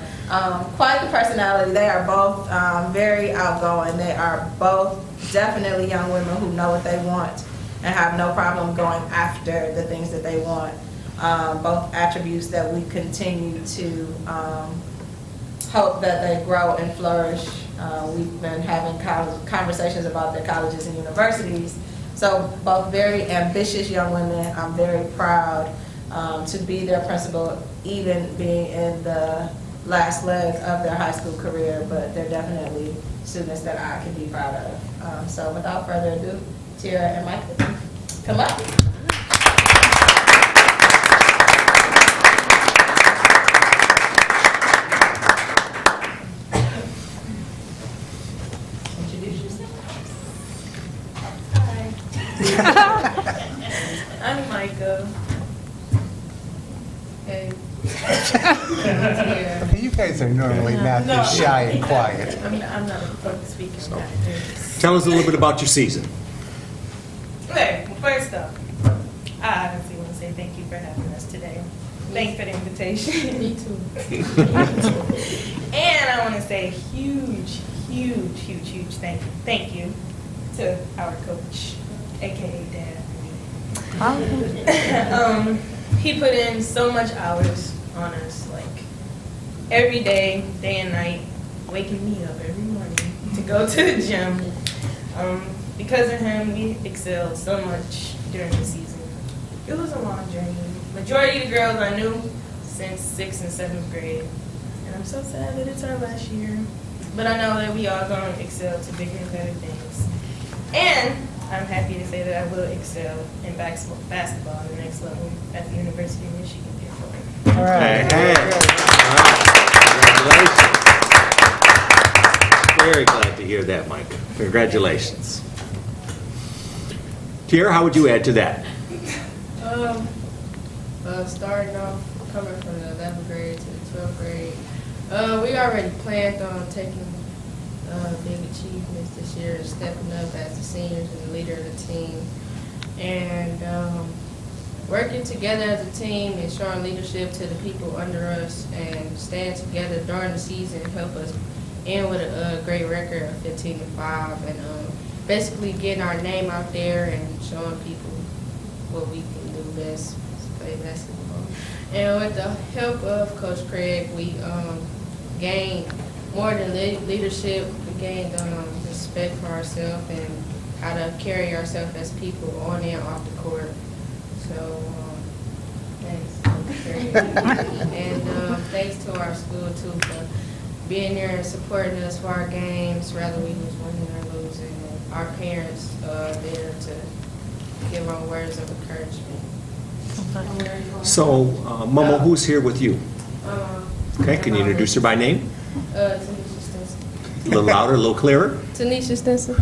[SPEAKER 12] quite the personality. They are both very outgoing. They are both definitely young women who know what they want and have no problem going after the things that they want. Both attributes that we continue to hope that they grow and flourish. We've been having conversations about their colleges and universities. So both very ambitious young women. I'm very proud to be their principal, even being in the last leg of their high school career, but they're definitely students that I can be proud of. So without further ado, Tiara and Micah, come up. Introduce yourself.
[SPEAKER 7] Hi. I'm Micah. Hey.
[SPEAKER 3] Okay, you guys are normally not this shy and quiet.
[SPEAKER 7] I'm not a public speaker.
[SPEAKER 5] Tell us a little bit about your season.
[SPEAKER 7] Okay, well, first up, I honestly want to say thank you for having us today. Thanks for the invitation. Me too. And I want to say a huge thank you to our coach, aka Dad. He put in so much hours on us, like every day and night, waking me up every morning to go to the gym. Because of him, we excelled so much during the season. It was a long journey. Majority of the girls I knew since 6th and 7th grade. And I'm so sad that it's our last year. But I know that we are going to excel to bigger and better things. And I'm happy to say that I will excel in basketball at the next level at the University of Michigan.
[SPEAKER 3] All right.
[SPEAKER 5] Hey. Congratulations. Very glad to hear that, Mike. Congratulations. Tiara, how would you add to that?
[SPEAKER 14] Starting off, coming from the 11th grade to the 12th grade, we already planned on taking big achievements this year and stepping up as the seniors and the leader of the team. And working together as a team and showing leadership to the people under us and staying together during the season help us end with a great record of 15-5 and basically getting our name out there and showing people what we can do best, play basketball. And with the help of Coach Craig, we gained more than leadership. We gained respect for ourselves and how to carry ourselves as people on and off the court. So thanks, Coach Craig. And thanks to our school too for being there and supporting us for our games, whether we was winning or losing. And our parents there to give our words of encouragement.
[SPEAKER 5] So, Momo, who's here with you? Okay, can you introduce her by name?
[SPEAKER 14] Tanisha Stinson.
[SPEAKER 5] A little louder, a little clearer.
[SPEAKER 14] Tanisha Stinson.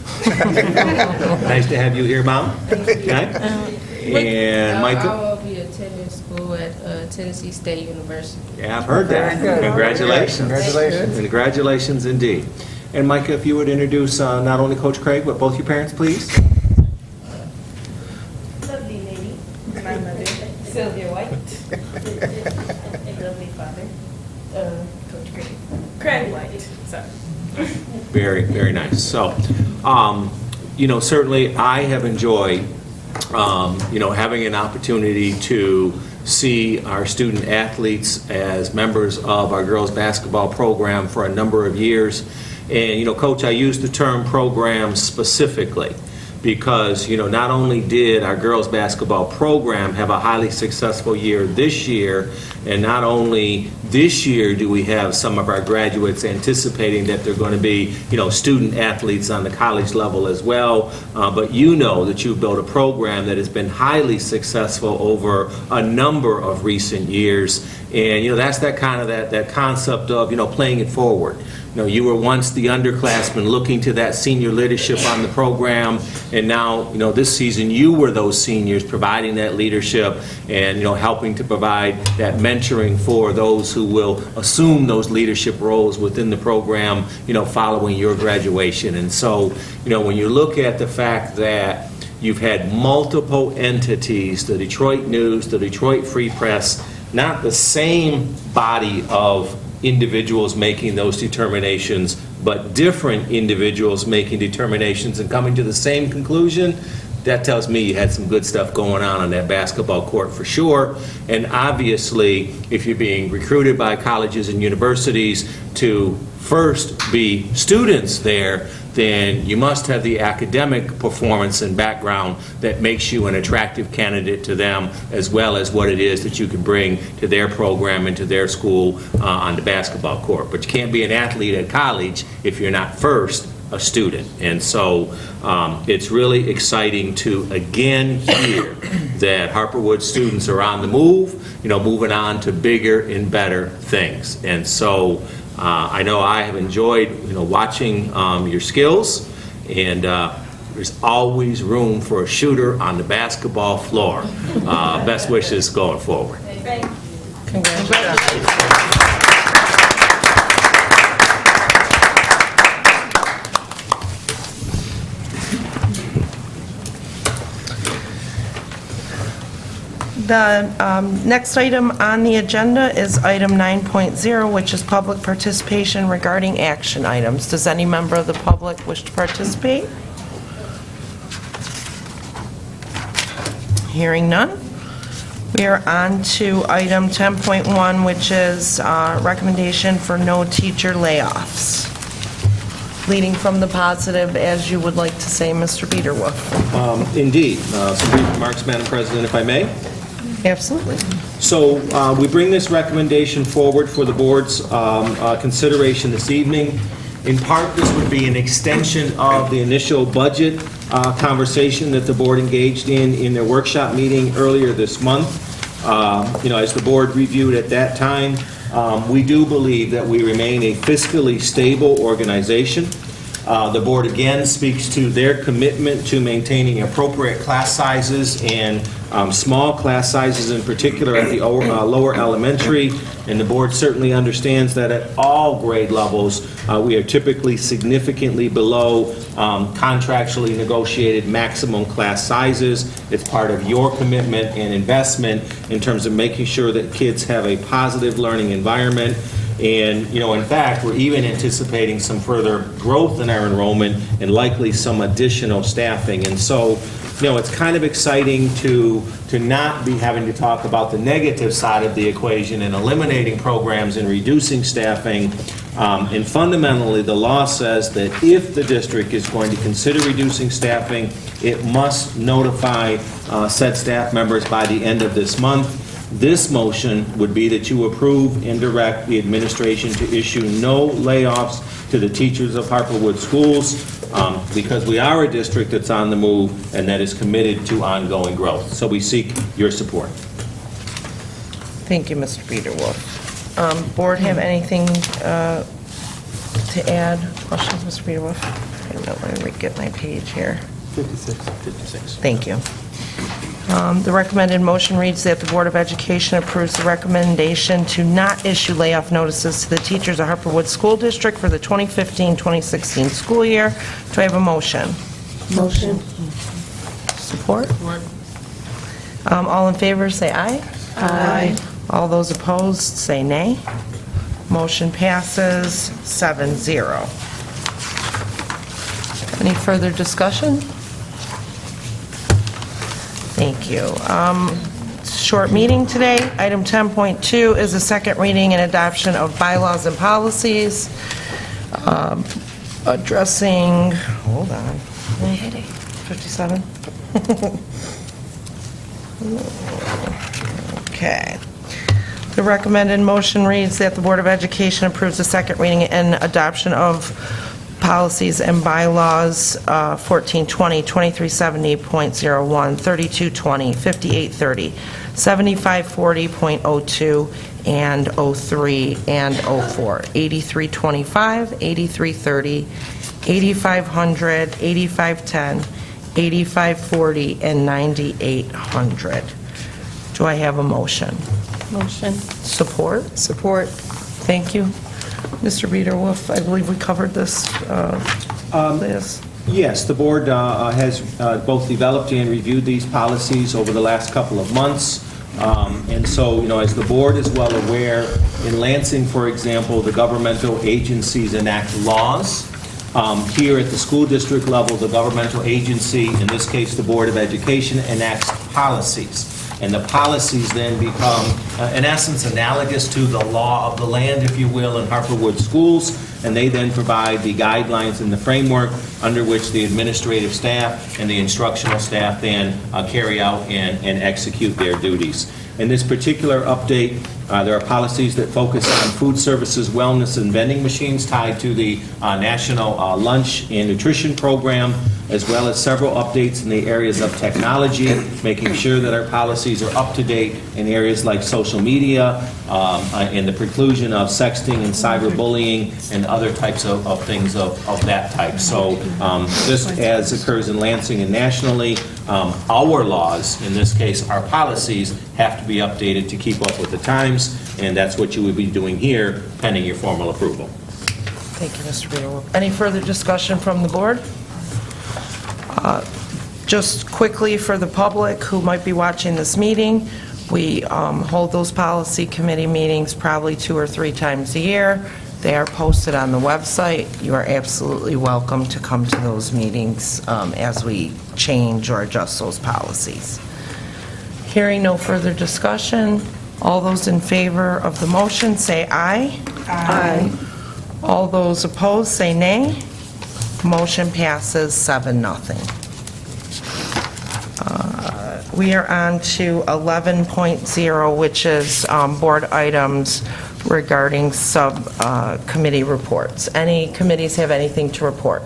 [SPEAKER 5] Nice to have you here, Mom. Okay. And Michael?
[SPEAKER 14] I will be attending school at Tennessee State University.
[SPEAKER 5] Yeah, I've heard that. Congratulations.
[SPEAKER 3] Congratulations.
[SPEAKER 5] Congratulations indeed. And Micah, if you would introduce not only Coach Craig, but both your parents, please.
[SPEAKER 7] Lovely lady, my mother, Sylvia White. Lovely father, Coach Craig White. Sorry.
[SPEAKER 5] Very, very nice. So, certainly I have enjoyed, having an opportunity to see our student athletes as members of our girls basketball program for a number of years. And, Coach, I use the term program specifically because, not only did our girls basketball program have a highly successful year this year, and not only this year do we have some of our graduates anticipating that they're going to be, student athletes on the college level as well, but that you've built a program that has been highly successful over a number of recent years. And, that's that kind of that concept of, playing it forward. You were once the underclassmen looking to that senior leadership on the program, and now, this season you were those seniors providing that leadership and, helping to provide that mentoring for those who will assume those leadership roles within the program, following your graduation. And so, when you look at the fact that you've had multiple entities, the Detroit News, the Detroit Free Press, not the same body of individuals making those determinations, but different individuals making determinations and coming to the same conclusion, that tells me you had some good stuff going on that basketball court for sure. And obviously, if you're being recruited by colleges and universities to first be students there, then you must have the academic performance and background that makes you an attractive candidate to them, as well as what it is that you can bring to their program and to their school on the basketball court. But you can't be an athlete at college if you're not first a student. And so it's really exciting to again hear that Harperwood students are on the move, moving on to bigger and better things. And so I know I have enjoyed, watching your skills, and there's always room for a shooter on the basketball floor. Best wishes going forward.
[SPEAKER 9] Congratulations. The next item on the agenda is item 9.0, which is public participation regarding action items. Does any member of the public wish to participate? Hearing none. We are on to item 10.1, which is recommendation for no teacher layoffs. Leading from the positive, as you would like to say, Mr. Biederwolf.
[SPEAKER 5] Indeed. Some brief remarks, Madam President, if I may.
[SPEAKER 9] Absolutely.
[SPEAKER 5] So we bring this recommendation forward for the board's consideration this evening. In part, this would be an extension of the initial budget conversation that the board engaged in their workshop meeting earlier this month. As the board reviewed at that time, we do believe that we remain a fiscally stable organization. The board again speaks to their commitment to maintaining appropriate class sizes and small class sizes in particular at the lower elementary, and the board certainly understands that at all grade levels we are typically significantly below contractually negotiated maximum class sizes. It's part of your commitment and investment in terms of making sure that kids have a positive learning environment. And, in fact, we're even anticipating some further growth in our enrollment and likely some additional staffing. And so, it's kind of exciting to not be having to talk about the negative side of the equation and eliminating programs and reducing staffing. And fundamentally, the law says that if the district is going to consider reducing staffing, it must notify said staff members by the end of this month. This motion would be that you approve and direct the administration to issue no layoffs to the teachers of Harperwood schools because we are a district that's on the move and that is committed to ongoing growth. So we seek your support.
[SPEAKER 9] Thank you, Mr. Biederwolf. Board have anything to add? Questions, Mr. Biederwolf? Wait a minute, let me get my page here.
[SPEAKER 5] 56.
[SPEAKER 9] Thank you. The recommended motion reads that the Board of Education approves the recommendation to not issue layoff notices to the teachers of Harperwood School District for the 2015-2016 school year. Do I have a motion?
[SPEAKER 11] Motion.
[SPEAKER 9] Support? All in favor, say aye.
[SPEAKER 11] Aye.
[SPEAKER 9] All those opposed, say nay. Motion passes 7-0. Any further discussion? Thank you. Short meeting today. Item 10.2 is the second reading and adoption of bylaws and policies. Addressing, hold on, 57? Okay. The recommended motion reads that the Board of Education approves the second reading and adoption of policies and bylaws 1420, 2370.01, 3220, 5830, 7540.02, and 03 and 04, 8325, 8330, 8500, 8510, 8540, and 9800. Do I have a motion?
[SPEAKER 11] Motion.
[SPEAKER 9] Support?
[SPEAKER 1] Support.
[SPEAKER 9] Thank you. Mr. Biederwolf, I believe we covered this last.
[SPEAKER 5] Yes, the board has both developed and reviewed these policies over the last couple of months. And so, as the board is well aware, in Lansing, for example, the governmental agencies enact laws. Here at the school district level, the governmental agency, in this case the Board of Education, enacts policies. And the policies then become, in essence, analogous to the law of the land, if you will, in Harperwood schools, and they then provide the guidelines and the framework under which the administrative staff and the instructional staff then carry out and execute their duties. In this particular update, there are policies that focus on food services, wellness, and vending machines tied to the National Lunch and Nutrition Program, as well as several updates in the areas of technology, making sure that our policies are up to date in areas like social media, and the preclusion of sexting and cyberbullying and other types of things of that type. So just as occurs in Lansing and nationally, our laws, in this case our policies, have to be updated to keep up with the times, and that's what you would be doing here pending your formal approval.
[SPEAKER 9] Thank you, Mr. Biederwolf. Any further discussion from the board? Just quickly for the public who might be watching this meeting, we hold those policy committee meetings probably 2 or 3 times a year. They are posted on the website. You are absolutely welcome to come to those meetings as we change or adjust those policies. Hearing no further discussion, all those in favor of the motion say aye. Aye. All those opposed say nay. Motion passes 7-0. We are on to 11.0, which is board items regarding subcommittee reports. Any committees have anything to report?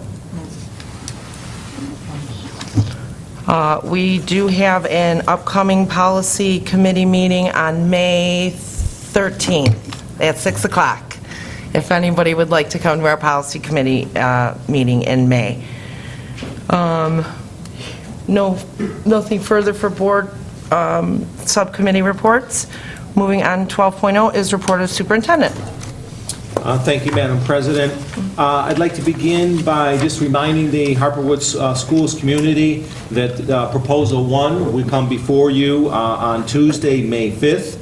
[SPEAKER 9] We do have an upcoming policy committee meeting on May 13th at 6 o'clock. If anybody would like to come to our policy committee meeting in May. Nothing further for board subcommittee reports. Moving on, 12.0 is report of superintendent.
[SPEAKER 5] Thank you, Madam President. I'd like to begin by just reminding the Harperwood Schools community that Proposal 1 will come before you on Tuesday, May 5th.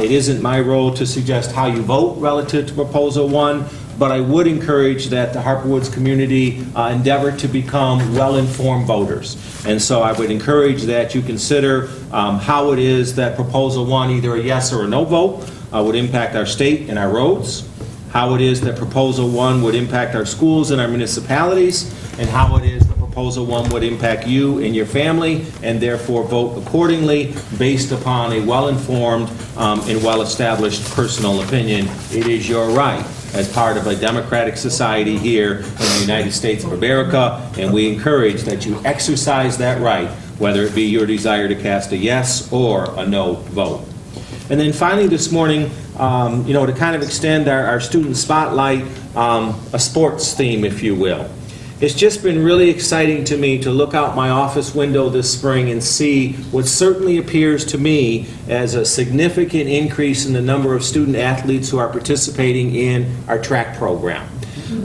[SPEAKER 5] It isn't my role to suggest how you vote relative to Proposal 1, but I would encourage that the Harperwoods community endeavor to become well-informed voters. And so I would encourage that you consider how it is that Proposal 1, either a yes or a no vote, would impact our state and our roads, how it is that Proposal 1 would impact our schools and our municipalities, and how it is that Proposal 1 would impact you and your family, and therefore vote accordingly based upon a well-informed and well-established personal opinion. It is your right as part of a democratic society here in the United States of America, and we encourage that you exercise that right, whether it be your desire to cast a yes or a no vote. And then finally this morning, to kind of extend our student spotlight, a sports theme, if you will. It's just been really exciting to me to look out my office window this spring and see what certainly appears to me as a significant increase in the number of student athletes who are participating in our track program.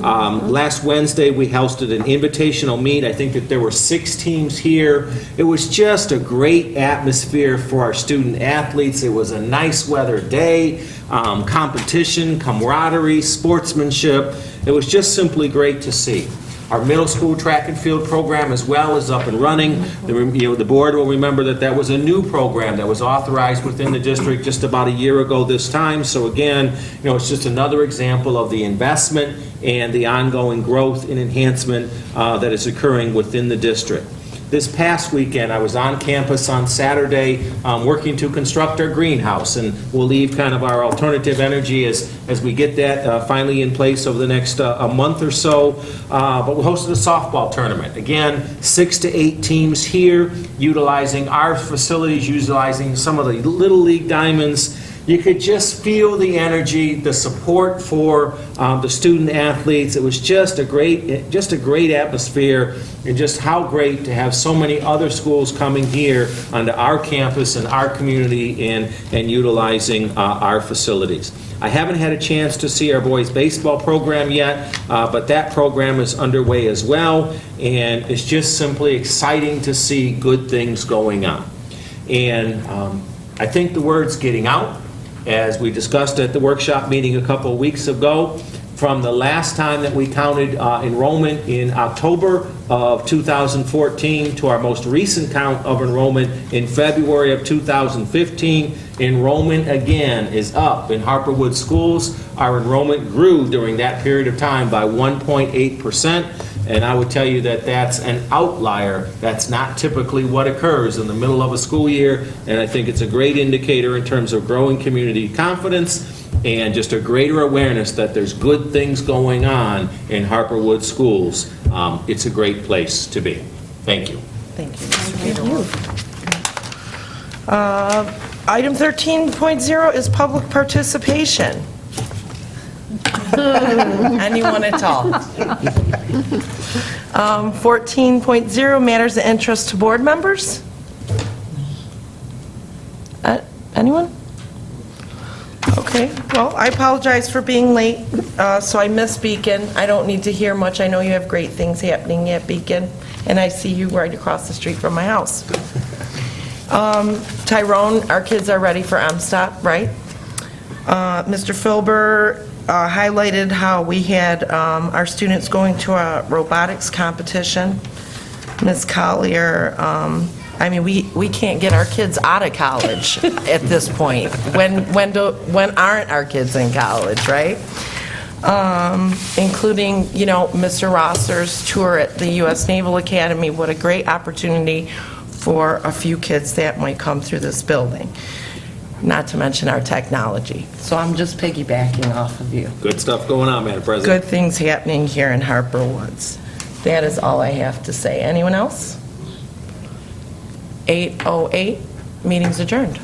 [SPEAKER 5] Last Wednesday, we hosted an invitational meet. I think that there were 6 teams here. It was just a great atmosphere for our student athletes. It was a nice weather day, competition, camaraderie, sportsmanship. It was just simply great to see. Our middle school track and field program as well is up and running. The board will remember that that was a new program that was authorized within the district just about a year ago this time. So again, it's just another example of the investment and the ongoing growth and enhancement that is occurring within the district. This past weekend, I was on campus on Saturday working to construct our greenhouse, and we'll leave kind of our alternative energy as we get that finally in place over the next a month or so. But we hosted a softball tournament. Again, 6 to 8 teams here, utilizing our facilities, utilizing some of the Little League diamonds. You could just feel the energy, the support for the student athletes. It was just a great atmosphere, and just how great to have so many other schools coming here onto our campus and our community and utilizing our facilities. I haven't had a chance to see our boys' baseball program yet, but that program is underway as well, and it's just simply exciting to see good things going on. And I think the word's getting out. As we discussed at the workshop meeting a couple of weeks ago, from the last time that we counted enrollment in October of 2014 to our most recent count of enrollment in February of 2015, enrollment again is up in Harperwood schools. Our enrollment grew during that period of time by 1.8%. And I would tell you that that's an outlier. That's not typically what occurs in the middle of a school year, and I think it's a great indicator in terms of growing community confidence and just a greater awareness that there's good things going on in Harperwood schools. It's a great place to be. Thank you.
[SPEAKER 9] Thank you, Mr. Gator. Item 13.0 is public participation. Anyone at all. 14.0, matters of interest to board members. Anyone? Okay, well, I apologize for being late, so I missed Beacon. I don't need to hear much. I know you have great things happening at Beacon, and I see you right across the street from my house. Tyrone, our kids are ready for MSTOP, right? Mr. Filber highlighted how we had our students going to a robotics competition. Ms. Collier, I mean, we can't get our kids out of college at this point. When aren't our kids in college, right? Including, Mr. Rosser's tour at the U.S. Naval Academy. What a great opportunity for a few kids that might come through this building. Not to mention our technology. So I'm just piggybacking off of you.
[SPEAKER 5] Good stuff going on, Madam President.
[SPEAKER 9] Good things happening here in Harper Woods. That is all I have to say. Anyone else? 8:08, meeting's adjourned.